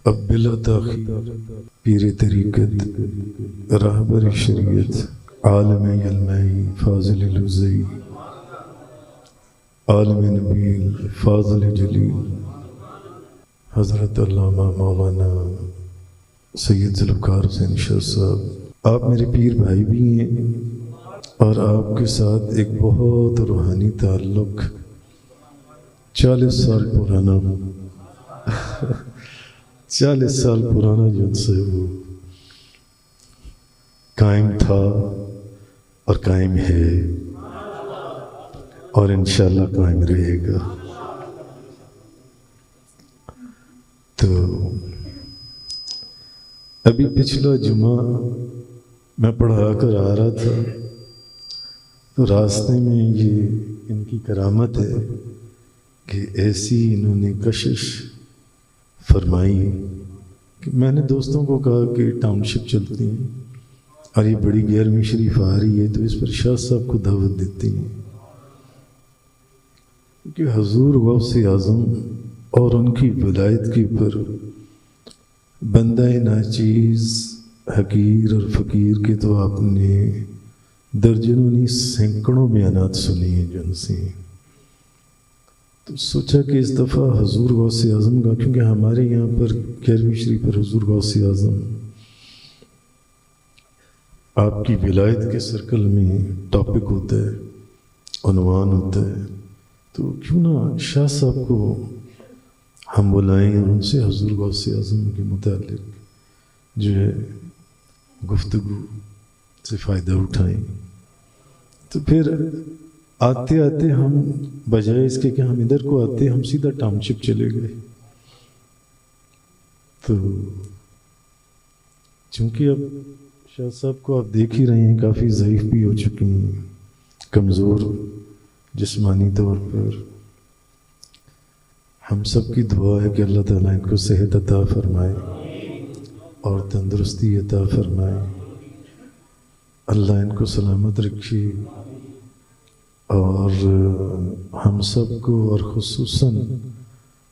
اب بلا تاخیر پیر طریقت راہبر شریعت عالم علمائی فاضل لزئی عالم نبیل فاضل جلیل حضرت علامہ مولانا سید ذوالفقار حسین شاہ صاحب، آپ میرے پیر بھائی بھی ہیں اور آپ کے ساتھ ایک بہت روحانی تعلق 40 سال پرانا 40 سال پرانا جن سے وہ قائم تھا اور قائم ہے اور انشاءاللہ قائم رہے گا۔ تو ابھی پچھلا جمعہ میں پڑھا کر آ رہا تھا تو راستے میں یہ ان کی کرامت ہے کہ ایسی انہوں نے کشش فرمائی کہ میں نے دوستوں کو کہا کہ ٹاؤن شپ چلتی ہیں اور یہ بڑی 11ویں شریف آ رہی ہے تو اس پر شاہ صاحب کو دعوت دیتے ہیں، کہ حضور غوث اعظم اور ان کی ولایت کے اوپر بندہ ناچیز حقیر اور فقیر کے تو آپ نے درجنوں نہیں سینکڑوں بیانات سنی ہیں جن سے، تو سوچا کہ اس دفعہ حضور غوث اعظم کا، کیونکہ ہمارے یہاں پر 11ویں شریف پر حضور غوث اعظم آپ کی ولایت کے سرکل میں ٹاپک ہوتا ہے، عنوان ہوتا ہے، تو کیوں نہ شاہ صاحب کو ہم بلائیں اور ان سے حضور غوث اعظم کے متعلق جو ہے گفتگو سے فائدہ اٹھائیں۔ تو پھر آتے آتے ہم بجائے اس کے کہ ہم ادھر کو آتے ہم سیدھا ٹاؤن شپ چلے گئے، تو چونکہ اب شاہ صاحب کو آپ دیکھ ہی رہے ہیں کافی ضعیف بھی ہو چکی ہیں، کمزور جسمانی طور پر، ہم سب کی دعا ہے کہ اللہ تعالیٰ ان کو صحت عطا فرمائے اور تندرستی عطا فرمائے، اللہ ان کو سلامت رکھے اور ہم سب کو، اور خصوصاً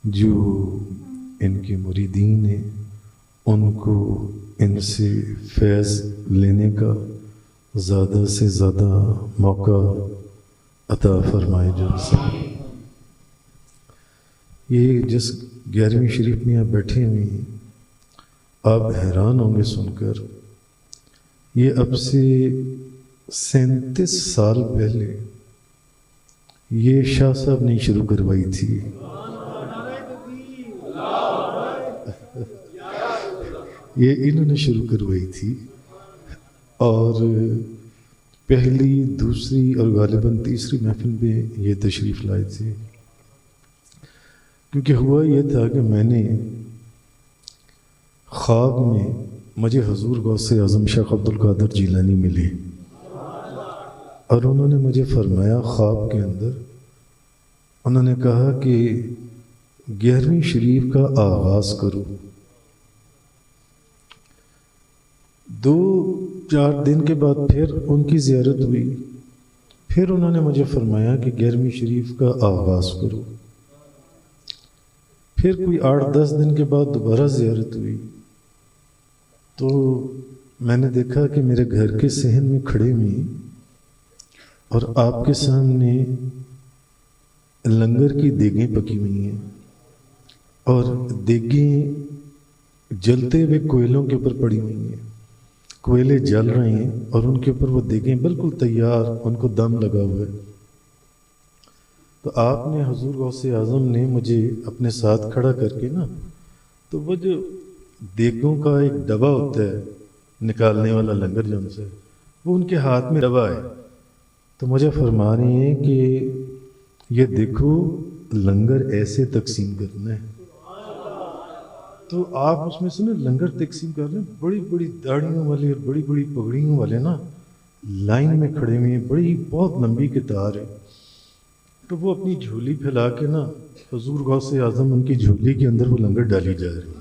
جو ان کے مریدین ہیں ان کو ان سے فیض لینے کا زیادہ سے زیادہ موقع عطا فرمائے جن سے۔ یہ جس 11ویں شریف میں آپ بیٹھے ہوئے ہیں آپ حیران ہوں گے سن کر، یہ اب سے 37 سال پہلے یہ شاہ صاحب نے شروع کروائی تھی، یہ انہوں نے شروع کروائی تھی، اور پہلی دوسری اور غالباً تیسری محفل میں یہ تشریف لائے تھے، کیونکہ ہوا یہ تھا کہ میں نے خواب میں مجھے حضور غوث اعظم شیخ عبدالقادر جیلانی ملے اور انہوں نے مجھے فرمایا خواب کے اندر، انہوں نے کہا کہ 11ویں شریف کا آغاز کرو۔ 2-4 دن کے بعد پھر ان کی زیارت ہوئی، پھر انہوں نے مجھے فرمایا کہ 11ویں شریف کا آغاز کرو، پھر کوئی 8-10 دن کے بعد دوبارہ زیارت ہوئی، تو میں نے دیکھا کہ میرے گھر کے صحن میں کھڑے ہوئے اور آپ کے سامنے لنگر کی دیگیں پکی ہوئی ہیں اور دیگیں جلتے ہوئے کوئلوں کے اوپر پڑی ہوئی ہیں، کوئلے جل رہے ہیں اور ان کے اوپر وہ دیگیں بالکل تیار، ان کو دم لگا ہوا ہے۔ تو آپ نے حضور غوث اعظم نے مجھے اپنے ساتھ کھڑا کر کے نا، تو وہ جو دیگوں کا ایک ڈبہ ہوتا ہے نکالنے والا لنگر جن سے، وہ ان کے ہاتھ میں ڈبہ ہے، تو مجھے فرما رہے ہیں کہ یہ دیکھو لنگر ایسے تقسیم کرنا ہے، تو آپ اس میں سے نا لنگر تقسیم کر رہے ہیں، بڑی بڑی داڑھیوں والے اور بڑی بڑی پگڑیوں والے نا لائن میں کھڑے ہوئے ہیں، بڑی بہت لمبی قطار ہے، تو وہ اپنی جھولی پھیلا کے نا حضور غوث اعظم ان کی جھولی کے اندر وہ لنگر ڈالی جا رہی ہے،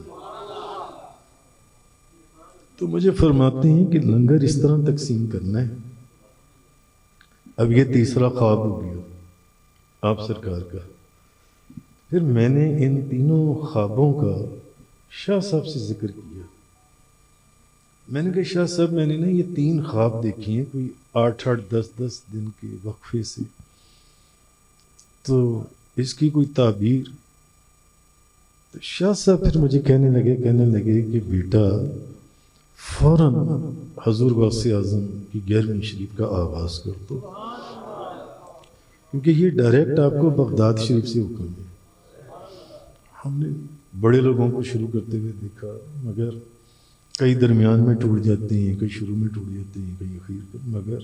تو مجھے فرماتے ہیں کہ لنگر اس طرح تقسیم کرنا ہے۔ اب یہ تیسرا خواب ہو گیا آپ سرکار کا۔ پھر میں نے ان تینوں خوابوں کا شاہ صاحب سے ذکر کیا. میں نے کہا شاہ صاحب میں نے نا یہ 3 خواب دیکھے ہیں کوئی 8-8 10-10 دن کے وقفے سے، تو اس کی کوئی تعبیر. تو شاہ صاحب پھر مجھے کہنے لگے کہ بیٹا فوراً حضور غوث اعظم کی 11ویں شریف کا آغاز کر دو، کیونکہ یہ ڈائریکٹ آپ کو بغداد شریف سے حکم ہے. ہم نے بڑے لوگوں کو شروع کرتے ہوئے دیکھا، مگر کئی درمیان میں ٹوٹ جاتے ہیں، کئی شروع میں ٹوٹ جاتے ہیں، کئی اخیر پر. مگر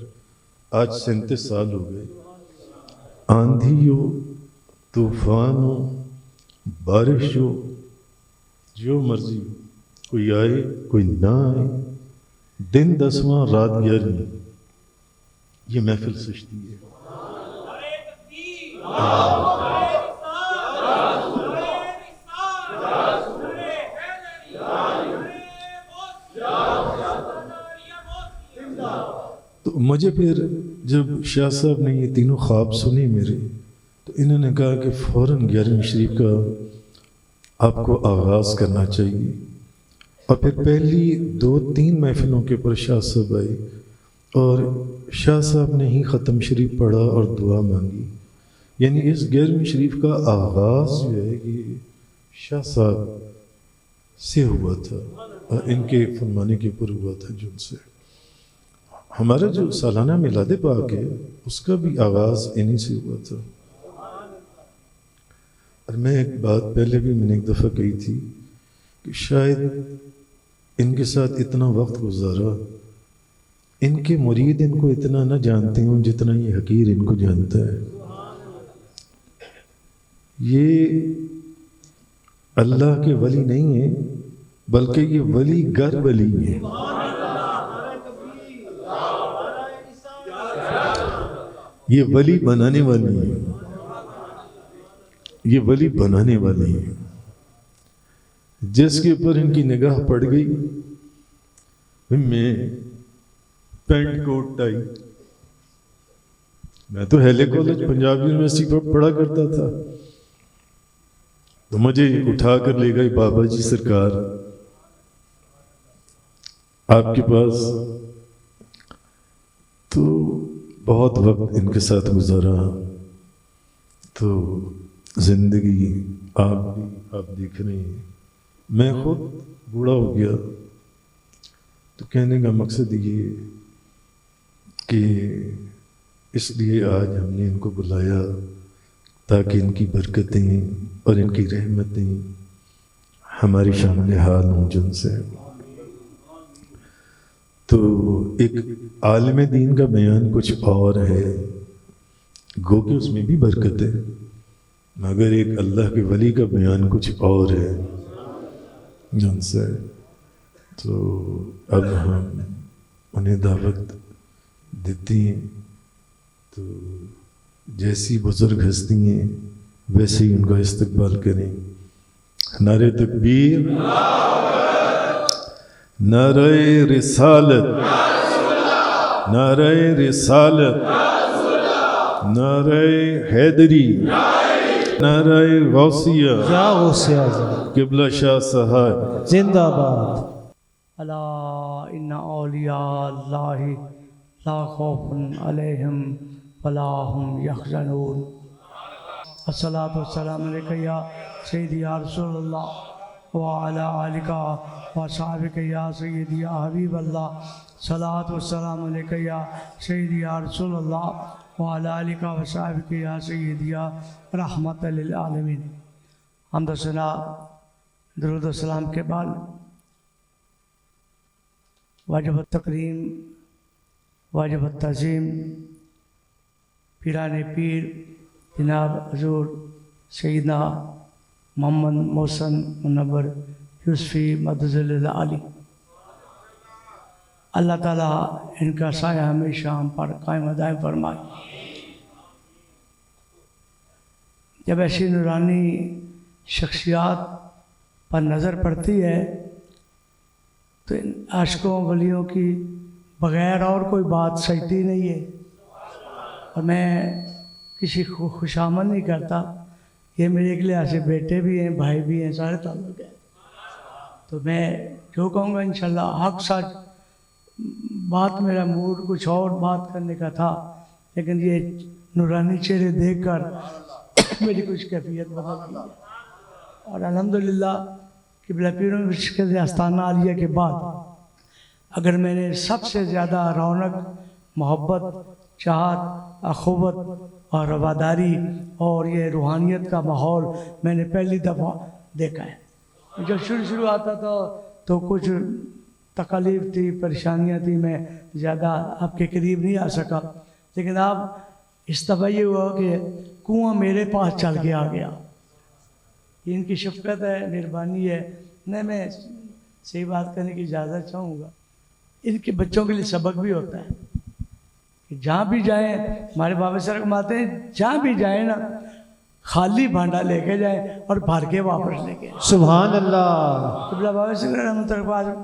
آج 37 سال ہو گئے، آندھی ہو، طوفان ہو، بارش ہو، جو مرضی ہو، کوئی آئے کوئی نہ آئے، دن 10واں رات 11ویں، یہ محفل سجتی ہے. تو مجھے پھر جب شاہ صاحب نے یہ تینوں خواب سنے میرے، تو انہوں نے کہا کہ فوراً 11ویں شریف کا آپ کو آغاز کرنا چاہیے. اور پھر پہلی 2-3 محفلوں کے پر شاہ صاحب آئے اور شاہ صاحب نے ہی ختم شریف پڑھا اور دعا مانگی. یعنی اس 11ویں شریف کا آغاز جو ہے یہ شاہ صاحب سے ہوا تھا، ان کے فرمانے کے اوپر ہوا تھا. جن سے ہمارا جو سالانہ میلاد پاک ہے اس کا بھی آغاز انہی سے ہوا تھا. اور میں ایک بات پہلے بھی میں نے ایک دفعہ کہی تھی کہ شاید ان کے ساتھ اتنا وقت گزارا، ان کے مرید ان کو اتنا نہ جانتے ہوں جتنا یہ حقیر ان کو جانتا ہے. یہ اللہ کے ولی نہیں ہیں بلکہ یہ ولی گر ولی ہیں. یہ ولی بنانے والی ہیں، یہ ولی بنانے والی ہیں. جس کے اوپر ان کی نگاہ پڑ گئی، میں پینٹ کوٹ ٹائی، میں تو ہیلے کالج پنجاب یونیورسٹی پر پڑھا کرتا تھا، تو مجھے اٹھا کر لے گئے بابا جی سرکار آپ کے پاس. تو بہت وقت ان کے ساتھ گزارا، تو زندگی آپ دیکھ رہے ہیں، میں خود بوڑھا ہو گیا. تو کہنے کا مقصد یہ کہ اس لیے آج ہم نے ان کو بلایا تاکہ ان کی برکتیں اور ان کی رحمتیں ہماری شامل حال ہوں جن سے. تو ایک عالم دین کا بیان کچھ اور ہے، گو کہ اس میں بھی برکت ہے، مگر ایک اللہ کے ولی کا بیان کچھ اور ہے جن سے. تو اب ہم انہیں دعوت دیتے ہیں، تو جیسی بزرگ ہستی ہیں ویسے ہی ان کا استقبال کریں. نعرہ تکبیر، نعرہ رسالت، نعرہ رسالت، نعرہ حیدری، نعرہ غوثیہ، قبلہ شاہ صاحب زندہ باد. الا ان اولیاء اللہ لا خوف علیہم ولا هم یحزنون. الصلاۃ والسلام علیک یا سیدی یا رسول اللہ وعلی آلک وصحبک یا سیدی یا حبیب اللہ. صلاۃ والسلام علیک یا سیدی یا رسول اللہ وعلی آلک وصحبک یا سیدی یا رحمت للعالمین. حمد و ثنا درود و سلام کے بعد واجب التکریم، واجب التعظیم پیران پیر جناب حضور سیدنا محمد محسن منور یوسفی مدظ العالی. اللہ تعالیٰ ان کا سایہ ہمیشہ ہم پر قائم و دائم فرمائے. جب ایسی نورانی شخصیات پر نظر پڑتی ہے تو ان عاشقوں ولیوں کی بغیر اور کوئی بات سجتی نہیں ہے. اور میں کسی کو خوشامد نہیں کرتا، یہ میرے ایک لحاظ سے بیٹے بھی ہیں، بھائی بھی ہیں، سارے تعلق ہیں. تو میں جو کہوں گا انشاءاللہ حق سچ، بات میرا موڈ کچھ اور بات کرنے کا تھا، لیکن یہ نورانی چہرے دیکھ کر میری کچھ کیفیت بدل گئی ہے۔ اور الحمدللہ قبلہ پیروں مشکل آستانہ عالیہ کے بعد اگر میں نے سب سے زیادہ رونق، محبت، چاہت، اخوت اور رواداری اور یہ روحانیت کا ماحول میں نے پہلی دفعہ دیکھا ہے۔ جب شروع آتا تھا تو کچھ تکالیف تھی، پریشانیاں تھی، میں زیادہ آپ کے قریب نہیں آ سکا، لیکن اب اس دفعہ یہ ہوا کہ کنواں میرے پاس چل کے آ گیا۔ یہ ان کی شفقت ہے، مہربانی ہے۔ نہیں، میں صحیح بات کرنے کی اجازت چاہوں گا، ان کے بچوں کے لیے سبق بھی ہوتا ہے کہ جہاں بھی جائیں، ہمارے بابا سر کماتے ہیں، جہاں بھی جائیں نا خالی بھانڈا لے کے جائیں اور بھر کے واپس لے کے۔ سبحان اللہ۔ قبلہ بابا سر رحمۃ اللہ علیہ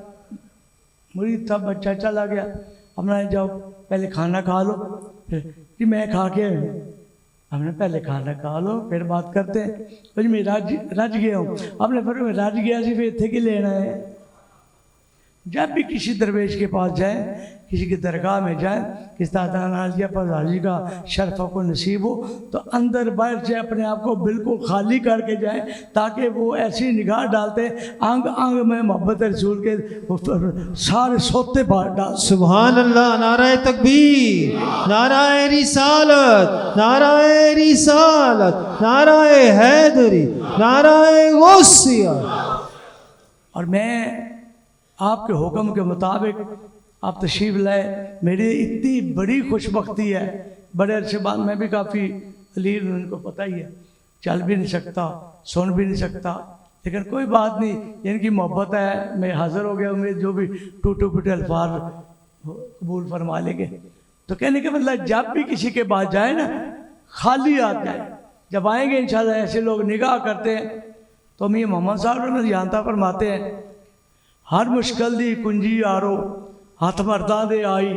مرید تھا، بچہ چلا گیا، ہم نے جاؤ پہلے کھانا کھا لو، پھر جی میں کھا کے ہم نے پہلے کھانا کھا لو پھر بات کرتے ہیں۔ جی میں رج گیا ہوں، ہم نے پھر رج گیا سی پھر اتنے کی لینا ہے۔ جب بھی کسی درویش کے پاس جائیں، کسی کی درگاہ میں جائیں، کس عالیہ پر حاضری کا شرف کو نصیب ہو تو اندر باہر سے اپنے آپ کو بالکل خالی کر کے جائیں، تاکہ وہ ایسی نگاہ ڈالتے آنگ آنگ میں محبت رسول کے سارے سوتے بار ڈال۔ سبحان اللہ۔ نعرہ تکبیر، نعرہ رسالت، نعرہ رسالت، نعرہ حیدری، نعرہ غوثیہ۔ اور میں آپ کے حکم کے مطابق آپ تشریف لائے، میری اتنی بڑی خوش بختی ہے، بڑے عرصے بعد میں بھی کافی علیل، ان کو پتہ ہی ہے، چل بھی نہیں سکتا، سن بھی نہیں سکتا، لیکن کوئی بات نہیں، ان کی محبت ہے، میں حاضر ہو گیا، امید جو بھی ٹوٹے پھوٹے الفاظ قبول فرما لیں گے۔ تو کہنے کا مطلب جب بھی کسی کے پاس جائے نا خالی آ جائے، جب آئیں گے انشاءاللہ ایسے لوگ نگاہ کرتے ہیں تو میاں محمد صاحب نے جانتا فرماتے ہیں، ہر مشکل دی کنجی آرو ہاتھ مرداں دے آئی،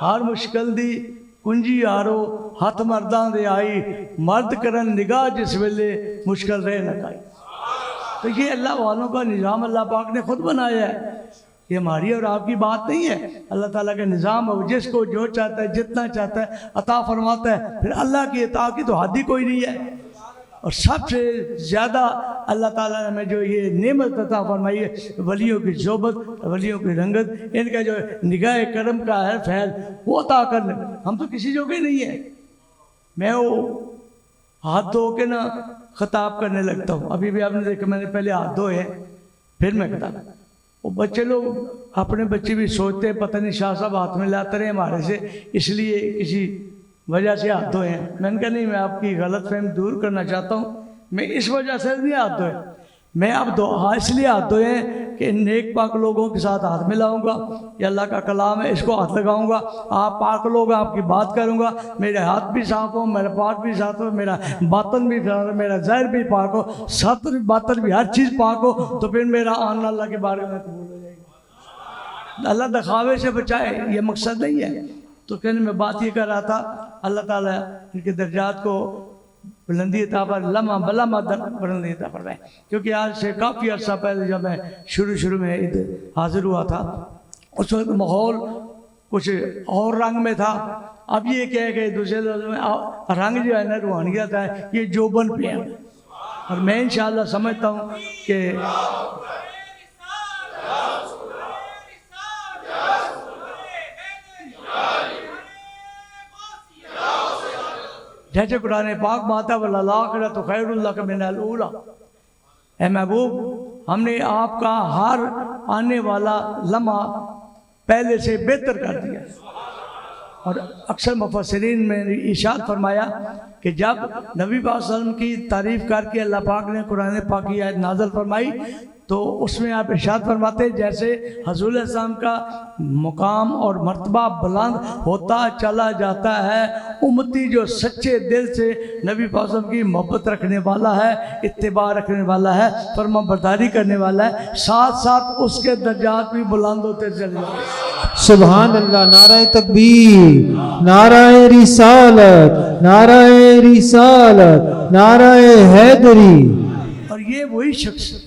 ہر مشکل دی کنجی آرو ہاتھ مرداں دے آئی، مرد کرن نگاہ جس ویلے مشکل رہ لگائی۔ تو یہ اللہ والوں کا نظام اللہ پاک نے خود بنایا ہے، یہ ہماری اور آپ کی بات نہیں ہے، اللہ تعالیٰ کا نظام ہے، جس کو جو چاہتا ہے جتنا چاہتا ہے عطا فرماتا ہے، پھر اللہ کی عطا کی تو حد ہی کوئی نہیں ہے۔ اور سب سے زیادہ اللہ تعالیٰ نے ہمیں جو یہ نعمت عطا فرمائی ہے، ولیوں کی صحبت، ولیوں کی رنگت، ان کا جو نگاہ کرم کا ہے فیض، وہ عطا کرنے، ہم تو کسی جوگے نہیں ہیں۔ میں وہ ہاتھ دھو کے نا خطاب کرنے لگتا ہوں، ابھی بھی آپ نے دیکھا میں نے پہلے ہاتھ دھوئے ہیں پھر میں خطاب۔ وہ بچے لوگ اپنے بچے بھی سوچتے ہیں پتہ نہیں شاہ صاحب ہاتھ میں لاتے رہے ہمارے سے، اس لیے کسی وجہ سے ہاتھ دھوئے ہیں۔ میں نے کہا نہیں، میں آپ کی غلط فہمی دور کرنا چاہتا ہوں، میں اس وجہ سے نہیں ہاتھ دھوئے، میں اب اس لیے ہاتھ دھوئے ہیں کہ نیک پاک لوگوں کے ساتھ ہاتھ ملاؤں گا، یہ اللہ کا کلام ہے، اس کو ہاتھ لگاؤں گا، آپ پاک لوگ آپ کی بات کروں گا، میرے ہاتھ بھی صاف ہو، میرا پاک بھی صاف ہو، میرا باطن بھی صاف ہو، میرا ظاہر بھی پاک ہو، ساتر باطن بھی ہر چیز پاک ہو، تو پھر میرا آنا اللہ کے بارے میں قبول ہو جائے گا۔ اللہ دکھاوے سے بچائے، یہ مقصد نہیں ہے۔ تو کہنے میں بات یہ کر رہا تھا، اللہ تعالیٰ ان کے درجات کو بلندی عطا پر لمحہ بلمحہ بلندی عطا فرمائے، کیونکہ آج سے کافی عرصہ پہلے جب میں شروع میں حاضر ہوا تھا اس وقت ماحول کچھ اور رنگ میں تھا، اب یہ کہہ کہ دوسرے لفظوں میں رنگ جو ہے نا روحانیت ہے، یہ جوبن پہ ہے، اور میں انشاءاللہ سمجھتا ہوں کہ جیسے قرآن پاک ماتا وَلَلْآخِرَةُ خَيْرٌ لَكَ مِنَ الْأُولَىٰ، اے محبوب ہم نے آپ کا ہر آنے والا لمحہ پہلے سے بہتر کر دیا۔ اور اکثر مفسرین میں ارشاد فرمایا کہ جب نبی پاک صلی اللہ علیہ وسلم کی تعریف کر کے اللہ پاک نے قرآن پاک کی آیت نازل فرمائی تو اس میں آپ ارشاد فرماتے ہیں جیسے حضور علیہ السلام کا مقام اور مرتبہ بلند ہوتا چلا جاتا ہے، امتی جو سچے دل سے نبی پاک صلی اللہ علیہ وسلم کی محبت رکھنے والا ہے، اتباع رکھنے والا ہے، فرما برداری کرنے والا ہے، ساتھ ساتھ اس کے درجات بھی بلند ہوتے چلے جاتے ہیں۔ سبحان اللہ۔ نعرہ تکبیر، نعرہ رسالت، نعرہ رسالت، نعرہ حیدری۔ اور یہ وہی شخص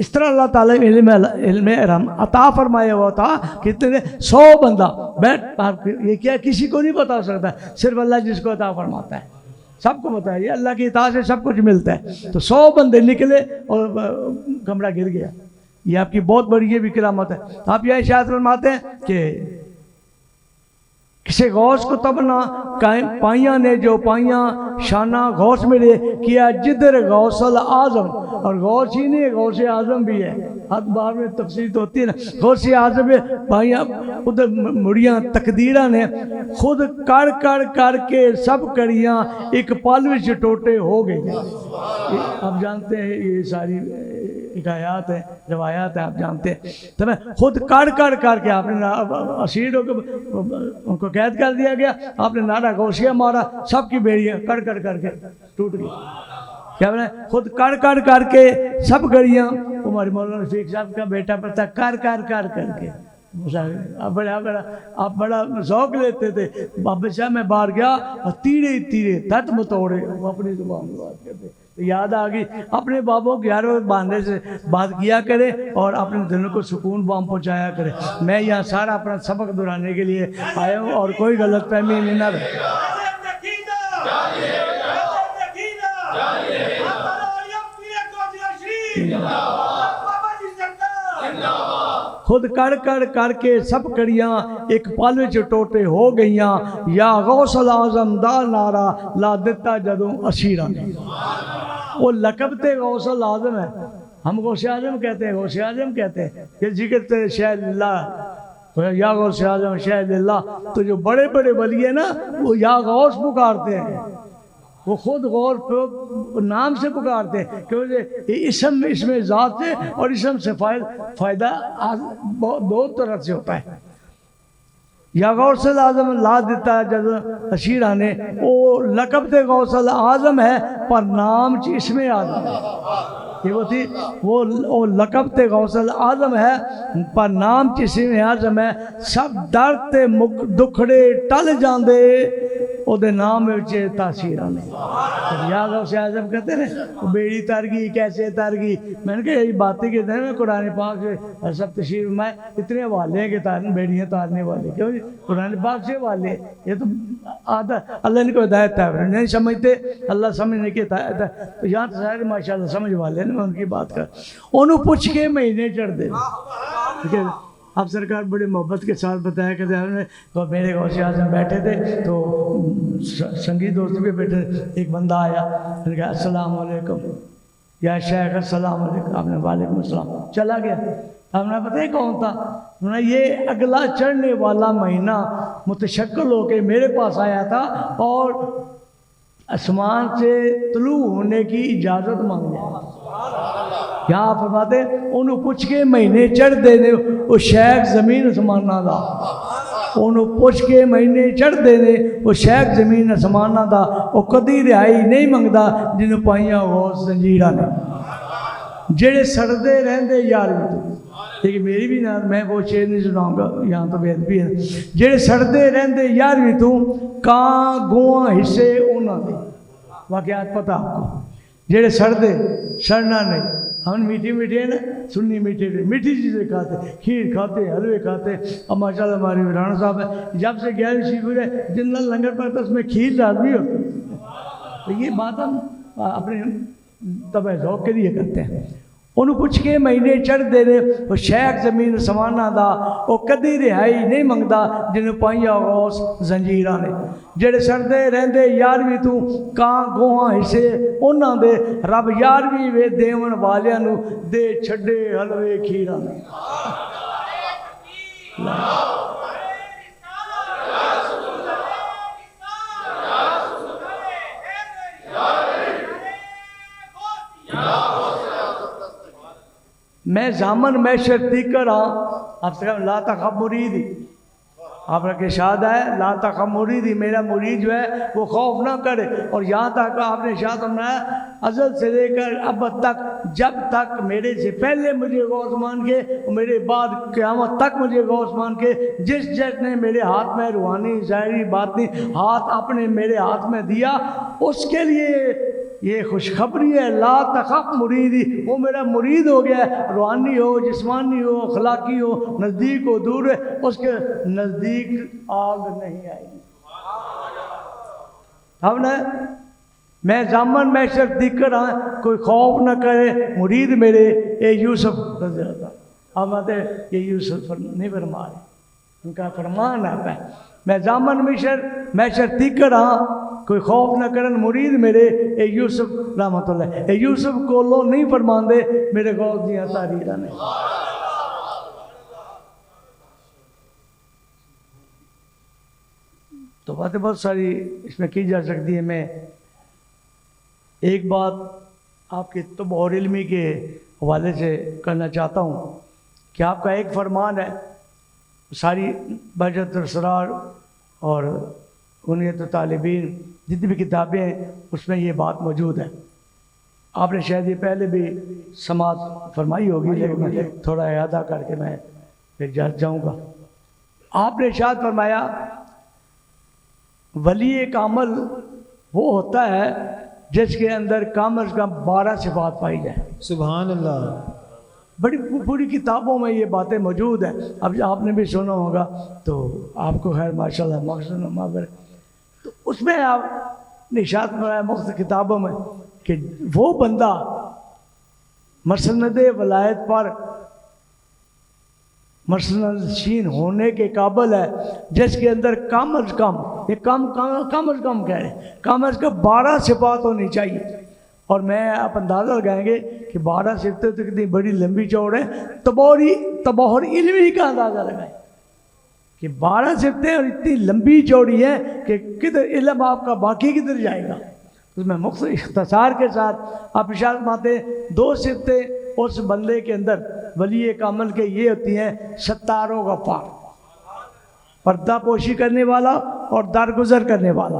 اس طرح اللہ تعالیٰ علم ارم عطا فرمایا ہوا تھا. کتنے 100 بندہ بیٹھ، یہ کیا کسی کو نہیں بتا سکتا، صرف اللہ جس کو عطا فرماتا ہے سب کو بتایا. یہ اللہ کی اطاعت سے سب کچھ ملتا ہے. تو 100 بندے نکلے اور کمرہ گر گیا. یہ آپ کی بہت بڑی یہ بھی کرامت ہے. آپ یہ ارشاد فرماتے ہیں کہ کسی غوث کو تب نہ پائیاں نے جو پائیاں شانہ غوث میرے کیا جدر غوث العظم. اور غوث ہی نہیں، غوث اعظم بھی ہے. ہاتھ بار میں تفصیل تو ہوتی ہے نا. غوث اعظم پائیاں ادھر مڑیاں تقدیرہ نے خود کر کے سب کریاں ایک پل وچ ٹوٹے ہو گئی. آپ جانتے ہیں یہ ساری حکایات ہیں، روایات ہیں، آپ جانتے ہیں. تو میں خود کر کے آپ نے اسیروں کو ان کو قید کر دیا گیا. آپ نے نعرہ غوثیہ مارا، سب کی بیڑیاں کر کے ٹوٹ گئی. کیا بنا خود کر کے سب گڑیاں. ہمارے مولانا رفیق صاحب کا بیٹا پڑتا کر کے آپ بڑا ذوق لیتے تھے. بابا صاحب میں باہر گیا اور تیرے تت متوڑے وہ اپنی زبان میں بات کرتے. یاد آ گئی اپنے بابوں کے ہر وقت باندھے سے بات کیا کرے اور اپنے دلوں کو سکون بام پہنچایا کرے. میں یہاں سارا اپنا سبق دہرانے کے لیے آیا ہوں اور کوئی غلط فہمی نہیں نہ رہے. خود کر کے سب کڑیاں ایک پل وچ ٹوٹے ہو گئیاں. یا غوث العظم دا نعرہ لا دیتا جدوں اسیراں نے. وہ لقب تے غوث العظم ہے. ہم غوث اعظم کہتے ہیں کہ ذکر تے شاید اللہ یا غوث اعظم شاید اللہ. تو جو بڑے ولی ہیں نا وہ یا غوث پکارتے ہیں. وہ خود غور نام سے پکارتے ہیں کیونکہ اسم ذات سے اور اسم سے فائدہ دو طرح سے ہوتا ہے. یا غوث العظم لا دیتا جب اشیرہ نے وہ لقب تے غوث العظم ہے پر نام چ اسم اعظم ہے. یہ وہ تھی وہ لقب تے غوث العظم ہے پر نام چ اسم اعظم ہے. سب درد تے دکھڑے ٹل جاندے او دے نام وچ تاثیر نے. یا غوث اعظم کہتے ہیں بیڑی تر گئی کیسے تر گئی. میں نے کہا یہی باتیں کہتے ہیں قرآن پاک سے سب تشریف میں اتنے حوالے ہیں کہ بیڑیاں تارنے والے. کیوں جی قرآن پاک سے حوالے. یہ تو اللہ نے کو ہدایت ہے نہیں سمجھتے اللہ سمجھنے کی ہدایت ہے. تو یہاں تو سارے ماشاء اللہ سمجھ والے میں ان کی بات کر. انہوں پوچھ کے مہینے چڑھ دے. ٹھیک ہے اب سرکار بڑے محبت کے ساتھ بتایا کہ تو میرے غوث اعظم بیٹھے تھے تو سنگی دوست بھی بیٹھے. ایک بندہ آیا نے کہا السلام علیکم یا شیخ السلام علیکم. آپ نے وعلیکم السلام. چلا گیا. ہم نے پتہ ہے کون تھا. یہ اگلا چڑھنے والا مہینہ متشکل ہو کے میرے پاس آیا تھا اور آسمان سے طلوع ہونے کی اجازت مانگ لیا. یہاں فرماتے انہوں پوچھ کے مہینے چڑھ دے دے وہ شیخ زمین آسمانہ دا. انہوں پوچھ کے مہینے چڑھ دے دے وہ شیخ زمین آسمانہ دا. وہ کدی رہائی نہیں منگدا جنہوں پائیاں غوث زنجیرہ نے. جڑے سڑتے رہندے یار بھی تو میری بھی نہ میں وہ شعر نہیں سناؤں گا یہاں تو بے ادبی ہے. جڑے سڑتے رہندے یار بھی تو کاں گواں حصے انہاں دے. واقعات پتہ آپ کو. جڑے سڑتے سڑنا نہیں. ہم میٹھی ہیں نا سنی میٹھی چیزیں کھاتے کھیر کھاتے حلوے کھاتے. اب ماشاء اللہ ہماری رانا صاحب ہے جب سے 11ویں شریف ہے جن لنگر پڑتا اس میں کھیر لازمی ہوتی. تو یہ بات ہم اپنے طبع ذوق کے لیے کرتے ہیں. انہوں پوچھ کے مہینے چڑھ دے دے وہ شیخ زمین سمانہ دا. وہ کدی رہائی نہیں منگدا جنہوں پائیاں غوث زنجیرہ نے. جڑے سڑتے رہندے یار بھی تو کاں گوہاں حصے انہاں دے. رب یار بھی وے دیون والیاں نو دے چھڈے حلوے کھیراں نے. میں زامن میں شرطیکر ہاں. آپ سے کہا لا تخف مریدی. آپ کا ارشاد ہے لا تخف مریدی میرا مرید جو ہے وہ خوف نہ کرے. اور یہاں تک آپ نے ارشاد فرمایا ازل سے لے کر اب تک جب تک میرے سے پہلے مجھے غوث مان کے میرے بعد قیامت تک مجھے غوث مان کے جس نے میرے ہاتھ میں روحانی ظاہری باطنی ہاتھ اپنے میرے ہاتھ میں دیا اس کے لیے یہ خوشخبری ہے، لا تخف مریدی، وہ میرا مرید ہو گیا ہے، روحانی ہو، جسمانی ہو، اخلاقی ہو، نزدیک ہو، دور ہے، اس کے نزدیک آگ نہیں آئے گی۔ ہم نے میں زامن میں شرط دیکھ رہا کوئی خوف نہ کرے مرید میرے، اے یوسف رضی اللہ عنہ۔ ہم آتے یہ یوسف نہیں فرما رہے، ان کا فرمان آتا ہے، میں زامن میں شرط دیکھ رہا کوئی خوف نہ کرن مرید میرے، اے یوسف رحمت اللہ، اے یوسف کو لو نہیں فرمان دے میرے غوث دیا تاریرہ نے۔ تو باتیں بہت ساری اس میں کی جا سکتی ہے، میں ایک بات آپ کے طب اور علمی کے حوالے سے کرنا چاہتا ہوں کہ آپ کا ایک فرمان ہے، ساری بہجت اسرار اور غنیت طالبین جتنی بھی کتابیں ہیں اس میں یہ بات موجود ہے۔ آپ نے شاید یہ پہلے بھی سماعت فرمائی ہوگی، لیکن میں تھوڑا اعادہ کر کے میں پھر جاؤں گا۔ آپ نے ارشاد فرمایا ولی کامل وہ ہوتا ہے جس کے اندر کم از کم 12 صفات پائی جائے۔ سبحان اللہ۔ بڑی پوری کتابوں میں یہ باتیں موجود ہیں، اب آپ نے بھی سنا ہوگا تو آپ کو خیر ماشاءاللہ مقصد مابر، تو اس میں آپ نے ارشاد فرمایا مختلف کتابوں میں کہ وہ بندہ مسند ولایت پر مسند نشین ہونے کے قابل ہے جس کے اندر کم از کم، یہ کم از کم کہہ رہے ہیں، کم از کم 12 صفات ہونی چاہیے۔ اور میں آپ اندازہ لگائیں گے کہ 12 صفتیں تو کتنی بڑی لمبی چوڑ ہیں، تبوہر علمی کا اندازہ لگائیں کہ 12 صفتیں اور اتنی لمبی چوڑی ہیں کہ کدھر علم آپ کا باقی کدھر جائے گا۔ اس میں مختصر اختصار کے ساتھ آپ ارشاد فرماتے ہیں 2 صفتیں اس بندے کے اندر ولی کامل کے یہ ہوتی ہیں، ستار و غفار، پردہ پوشی کرنے والا اور درگزر کرنے والا۔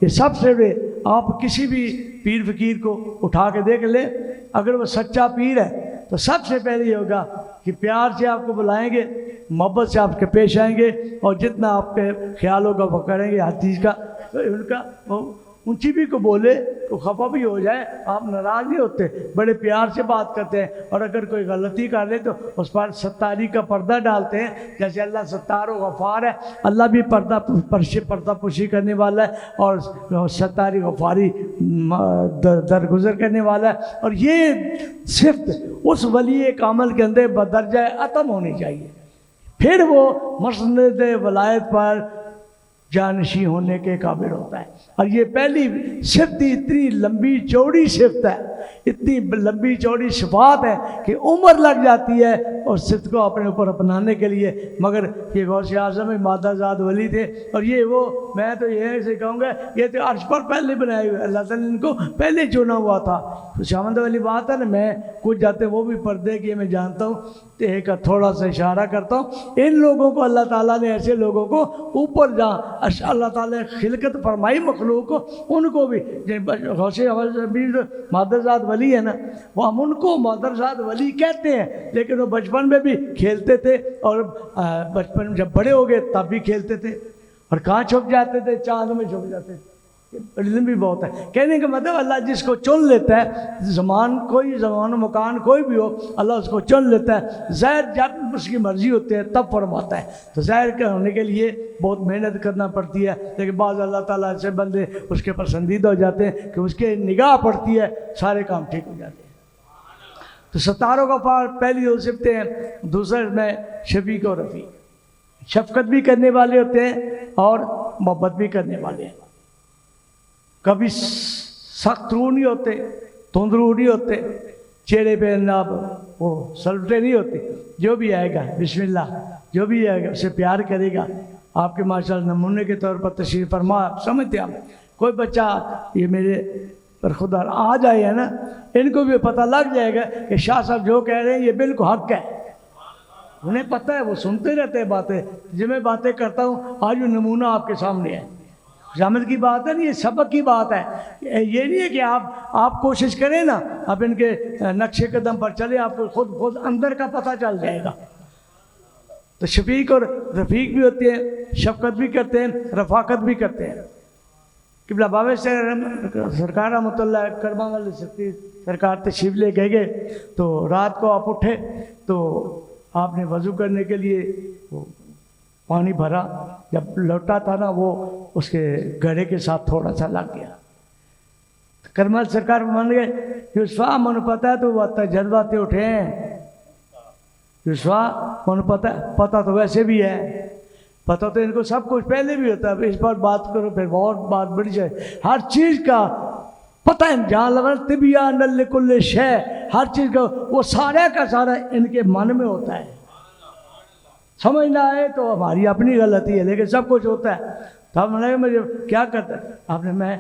یہ سب سے آپ کسی بھی پیر فقیر کو اٹھا کے دیکھ لیں، اگر وہ سچا پیر ہے تو سب سے پہلے یہ ہوگا کہ پیار سے آپ کو بلائیں گے، محبت سے آپ کے پیش آئیں گے، اور جتنا آپ کے خیال ہوگا وہ کریں گے، ہر چیز کا ان کا اونچی بھی کو بولے تو خفا بھی ہو جائے آپ ناراض نہیں ہوتے، بڑے پیار سے بات کرتے ہیں، اور اگر کوئی غلطی کر لے تو اس پر ستاری کا پردہ ڈالتے ہیں، جیسے اللہ ستار و غفار ہے، اللہ بھی پردہ پوشی کرنے والا ہے اور ستاری غفاری درگزر کرنے والا ہے۔ اور یہ صفت اس ولی کامل کے اندر بدرجہ عتم ہونی چاہیے، پھر وہ مسند ولایت پر جانشین ہونے کے قابل ہوتا ہے۔ اور یہ پہلی صفت اتنی لمبی چوڑی صفت ہے، اتنی لمبی چوڑی صفات ہے کہ عمر لگ جاتی ہے اس صفت کو اپنے اوپر اپنانے کے لیے، مگر یہ غوث اعظم مادہ زاد ولی تھے، اور یہ وہ میں تو یہ سے کہوں گا یہ تو عرش پر پہلے بنائے ہوئے، اللہ تعالیٰ نے ان کو پہلے چنا ہوا تھا۔ تو شامند والی بات ہے نا، میں کچھ جاتے وہ بھی پردے کی میں جانتا ہوں، تو ایک تھوڑا سا اشارہ کرتا ہوں، ان لوگوں کو اللہ تعالیٰ نے ایسے لوگوں کو اوپر اللہ تعالیٰ نے خلقت فرمائی مخلوق کو، ان کو بھی غوث مادہ زاد ولی ہے نا، وہ ہم ان کو مادہ زاد ولی کہتے ہیں، لیکن وہ بچپن میں بھی کھیلتے تھے، اور بچپن میں جب بڑے ہو گئے تب بھی کھیلتے تھے، اور کہاں چھپ جاتے تھے؟ چاند میں چھپ جاتے تھے۔ علم بھی بہت ہے، کہنے کا مطلب اللہ جس کو چن لیتا ہے، زمان و مکان کوئی بھی ہو، اللہ اس کو چن لیتا ہے، ظاہر جب اس کی مرضی ہوتی ہے تب فرماتا ہے، تو ظاہر کے ہونے کے لیے بہت محنت کرنا پڑتی ہے، لیکن بعض اللہ تعالیٰ سے بندے اس کے پسندیدہ ہو جاتے ہیں کہ اس کے نگاہ پڑتی ہے، سارے کام ٹھیک ہو جاتے ہیں۔ تو ستاروں کا پار پہلی 2 صفتیں ہیں، دوسرے میں شفیق اور رفیق، شفقت بھی کرنے والے ہوتے ہیں اور محبت بھی کرنے والے ہیں، کبھی سخت روح نہیں ہوتے، تند روح نہیں ہوتے، چہرے پہ ناب وہ سلوٹے نہیں ہوتے، جو بھی آئے گا بسم اللہ، جو بھی آئے گا اسے پیار کرے گا۔ آپ کے ماشاءاللہ نمونے کے طور پر تشریف فرما، سمجھتے آپ کوئی بچہ یہ میرے پر خدا آ جائے ہے نا، ان کو بھی پتہ لگ جائے گا کہ شاہ صاحب جو کہہ رہے ہیں یہ بالکل حق ہے، انہیں پتہ ہے، وہ سنتے رہتے ہیں باتیں، جب میں باتیں کرتا ہوں آج وہ نمونہ آپ کے سامنے ہے، جامد کی بات ہے نہیں، یہ سبق کی بات ہے، یہ نہیں ہے کہ آپ کوشش کریں نا، آپ ان کے نقش قدم پر چلے، آپ کو خود اندر کا پتہ چل جائے گا۔ تو شفیق اور رفیق بھی ہوتے ہیں، شفقت بھی کرتے ہیں، رفاقت بھی کرتے ہیں، قبلہ بابے سے سرکار رحمتہ کرما والی سرکار تشریف لے گئے تو رات کو آپ اٹھے تو آپ نے وضو کرنے کے لیے وہ پانی بھرا، جب لوٹا تھا نا وہ اس کے گھڑے کے ساتھ تھوڑا سا لگ گیا۔ کرما سرکار مان گئے یوسفا من پتا ہے تو وہ جذباتے اٹھے ہیں، یوسفا من پتا تو ویسے بھی ہے، پتہ تو ان کو سب کچھ پہلے بھی ہوتا ہے، اس پر بات کرو پھر بہت بات بڑی جائے، ہر چیز کا پتہ ہے جہاں لگا طبیان لکل شے، ہر چیز کا وہ سارے کا سارا ان کے من میں ہوتا ہے، سمجھنا ہے تو ہماری اپنی غلطی ہے لیکن سب کچھ ہوتا ہے۔ تو ہم نے مجھے کیا کرتا ہے آپ نے، میں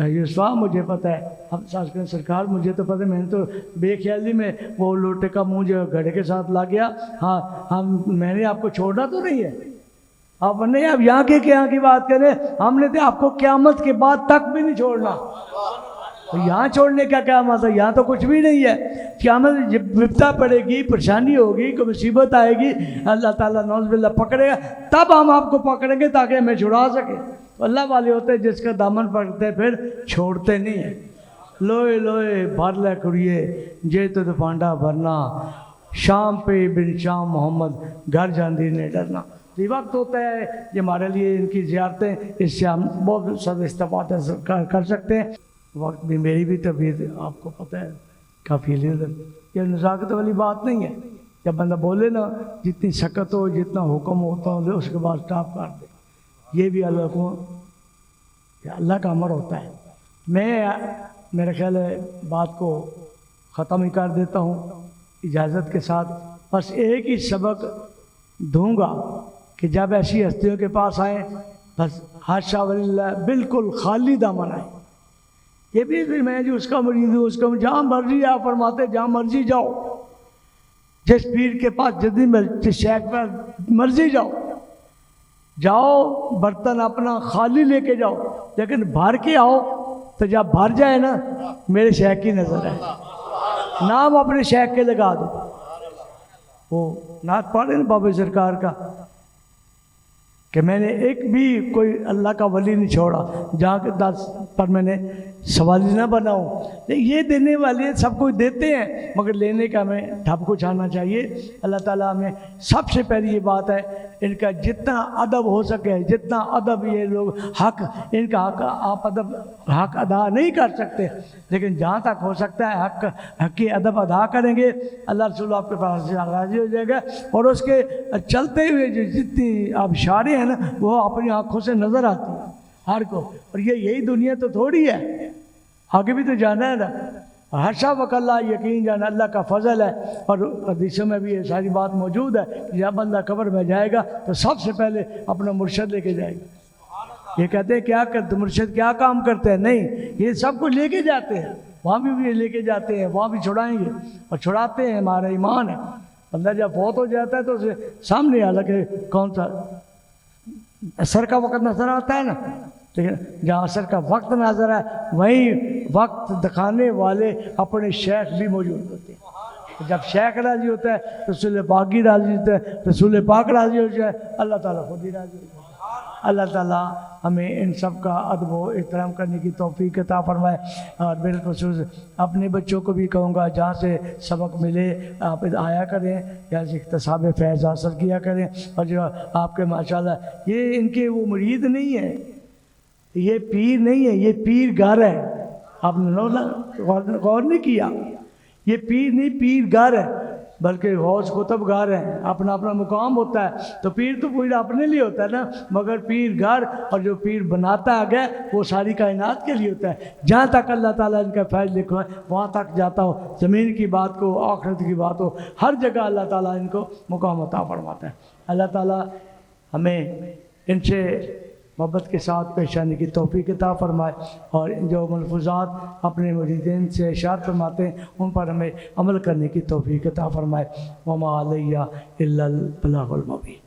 یوسفا مجھے پتہ ہے، اب سرکار مجھے تو پتہ ہے، میں نے تو بے خیالی میں وہ لوٹے کا منہ جو گھڑے کے ساتھ لا گیا، ہاں میں نے آپ کو چھوڑنا تو نہیں ہے، آپ نہیں اب یہاں کی بات کریں، ہم نے تو آپ کو قیامت کے بعد تک بھی نہیں چھوڑنا، یہاں چھوڑنے کا کیا مطلب، یہاں تو کچھ بھی نہیں ہے، قیامت جب وپتا پڑے گی، پریشانی ہوگی، کوئی مصیبت آئے گی، اللہ تعالیٰ نعوذ باللہ پکڑے گا، تب ہم آپ کو پکڑیں گے تاکہ ہمیں چھڑا سکے۔ اللہ والے ہوتے ہیں جس کا دامن پکڑتے پھر چھوڑتے نہیں ہیں۔ لوئے لوئے بھر لے کڑیے جے تو پانڈا بھرنا، شام پہ بن شام محمد گھر جاندی نے ڈرنا۔ یہ وقت ہوتا ہے یہ ہمارے لیے ان کی زیارتیں، اس سے ہم بہت سب استفادہ کر سکتے ہیں۔ وقت بھی میری بھی طبیعت آپ کو پتہ ہے کافی یہ نزاکت والی بات نہیں ہے، جب بندہ بولے نا جتنی سکت ہو، جتنا حکم ہوتا ہو اس کے بعد اسٹاپ کر دے، یہ بھی اللہ کو اللہ کا امر ہوتا ہے۔ میں میرا خیال ہے بات کو ختم ہی کر دیتا ہوں اجازت کے ساتھ، بس ایک ہی سبق دوں گا کہ جب ایسی ہستیوں کے پاس آئیں بس حاشا وللہ بالکل خالی دامن آئیں۔ یہ بھی پھر میں جو اس کا مرید ہوں، اس کا جہاں مرضی آپ فرماتے جہاں مرضی جاؤ، جس پیر کے پاس جتنی مرضی شیخ پر مرضی جاؤ برتن اپنا خالی لے کے جاؤ، لیکن بھر کے آؤ تو جب بھر جائے نا میرے شیخ کی نظر ہے، نام اپنے شیخ کے لگا دو۔ وہ نعت پڑھے نا بابا سرکار کا کہ میں نے ایک بھی کوئی اللہ کا ولی نہیں چھوڑا جہاں کے دس پر میں نے سوالی نہ بناؤں۔ یہ دینے والے سب کچھ دیتے ہیں مگر لینے کا ہمیں ڈھب کو چھانا چاہیے۔ اللہ تعالیٰ ہمیں سب سے پہلی یہ بات ہے ان کا جتنا ادب ہو سکے، جتنا ادب یہ لوگ حق ان کا حق آپ حق ادا نہیں کر سکتے، لیکن جہاں تک ہو سکتا ہے حق کی ادب ادا کریں گے، اللہ رسول آپ کے پاس سے راضی ہو جائے گا، اور اس کے چلتے ہوئے جو جتنی آبشاریں ہیں نا وہ اپنی آنکھوں سے نظر آتی ہیں ہر کو، اور یہی دنیا تو تھوڑی ہے، آگے بھی تو جانا ہے نا، ہر شب وقت اللہ یقین جانا اللہ کا فضل ہے۔ اور حدیثوں میں بھی یہ ساری بات موجود ہے کہ جب بندہ قبر میں جائے گا تو سب سے پہلے اپنا مرشد لے کے جائے گا۔ یہ کہتے ہیں کیا کرتے مرشد کیا کام کرتے ہیں، نہیں یہ سب کو لے کے جاتے ہیں، وہاں بھی لے کے جاتے ہیں، وہاں بھی چھڑائیں گے اور چھڑاتے ہیں، ہمارا ایمان ہے۔ بندہ جب فوت ہو جاتا ہے تو اسے سامنے حالانکہ کون سا اثر کا وقت نظر آتا ہے نا، لیکن جہاں اثر کا وقت نظر ہے وہیں وقت دکھانے والے اپنے شیخ بھی موجود ہوتے ہیں۔ جب شیخ راضی ہوتا ہے رسول پاک بھی راضی ہوتا ہے، رسول پاک راضی ہو جائے اللہ تعالیٰ خود ہی راضی ہو جائے۔ اللہ تعالیٰ ہمیں ان سب کا ادب و احترام کرنے کی توفیق عطا فرمائے، اور بالخصوص اپنے بچوں کو بھی کہوں گا جہاں سے سبق ملے آپ آیا کریں، یا اکتساب فیض حاصل کیا کریں، اور جو آپ کے ماشاءاللہ یہ ان کے وہ مرید نہیں ہے، یہ پیر نہیں ہے، یہ پیر گھر ہے۔ آپ نے غور نہیں کیا، یہ پیر نہیں پیر گھر ہے، بلکہ غوث کتب گھر ہیں، اپنا اپنا مقام ہوتا ہے، تو پیر تو پورا اپنے لیے ہوتا ہے نا، مگر پیر گھر اور جو پیر بناتا آگے وہ ساری کائنات کے لیے ہوتا ہے۔ جہاں تک اللہ تعالیٰ ان کا فیض لکھا ہے وہاں تک جاتا ہو، زمین کی بات کو آخرت کی بات ہو، ہر جگہ اللہ تعالیٰ ان کو مقام عطا فرماتا ہے۔ اللہ تعالیٰ ہمیں ان سے محبت کے ساتھ پیش آنے کی توفیق عطا فرمائے، اور جو ملفوظات اپنے مریدین سے ارشاد فرماتے ہیں ان پر ہمیں عمل کرنے کی توفیق عطا فرمائے۔ وما علیہ الا البلاغ المبین۔